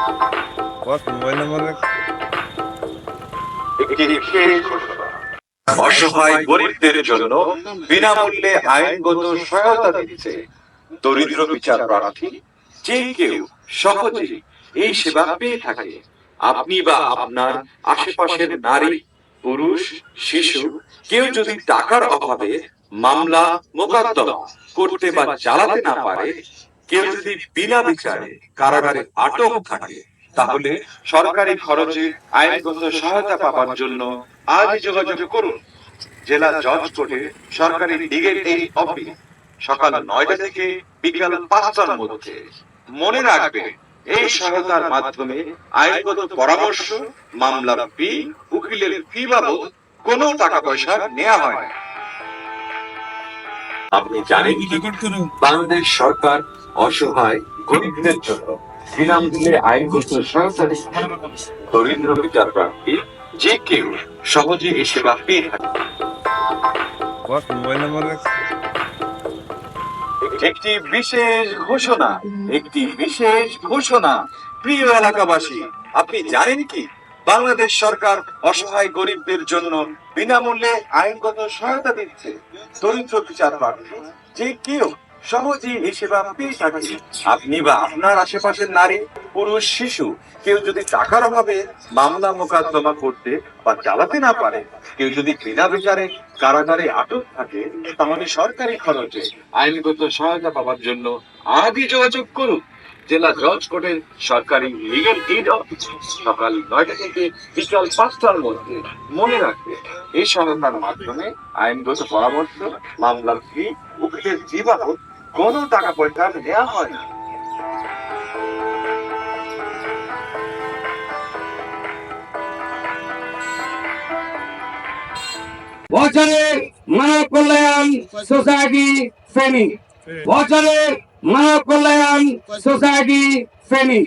Mobile number অসহায় গরিবদের জন্য বিনামূল্যে আইনগত সহায়তা দিচ্ছে দরিদ্র বিচার প্রার্থী যে কেউ সহজে এই সেবা পেয়ে থাকে। আপনি বা আপনার আশেপাশের নারী, পুরুষ, শিশু কেউ যদি টাকার অভাবে মামলা মোকদ্দমা করতে বা চালাতে না পারে, কেউ যদি বিনা বিচারে কারাগারে আটক থাকে, তাহলে সরকারি খরচে আইনগত সহায়তা পাবার জন্য আজই যোগাযোগ করুন জেলা জজ কোর্টে সরকারি লিগেল এইড অফিস, সকাল 9টা থেকে বিকাল 5টার মধ্যে। মনে রাখবেন, এই সহায়তার মাধ্যমে আইনগত পরামর্শ, মামলার ফি, উকিলের ফি বাবদ কোনো টাকা পয়সা নেওয়া হয় না। আপনি জানেন কি বাংলাদেশ সরকার অসহায় গরিবদের জন্য বিনামূল্যে আইনগত সহায়তা দিচ্ছে? দরিদ্র বিচার প্রার্থী যে কেউ সহজে এই সেবা পেয়ে থাকে। মোবাইল নাম্বার একটি বিশেষ ঘোষণা, প্রিয় এলাকাবাসী, আপনি জানেন কি বাংলাদেশ সরকার অসহায় গরিবদের জন্য বিনামূল্যে আইনগত সহায়তা দিচ্ছে? দরিদ্র বিচার প্রার্থী যে কেউ সহজেই এই সেবা পেয়ে থাকে। আপনি বা আপনার আশেপাশের নারী, পুরুষ, শিশু কেউ যদি টাকার অভাবে মামলা মোকদ্দমা করতে বা চালাতে না পারে, কেউ যদি বিনা বিচারে কারাগারে আটক থাকে, তাহলে সরকারি খরচে আইনগত সহায়তা পাওয়ার জন্য আজই যোগাযোগ করুন জেলা জজ কোর্টের সরকারি লিগ্যাল এইড অফিস, সকাল 9টা থেকে বিকাল 5টার মধ্যে। মনে রাখবে, এই সহায়তার মাধ্যমে আইনগত পরামর্শ, মামলার ফি, উকিলের ফি বাবদ কোনো টাকা পয়সা নেওয়া হয় না। বছরের মানব কল্যাণ সোসাইটি ফেনী, বছরের মানব কল্যাণ সোসাইটি ফেনী।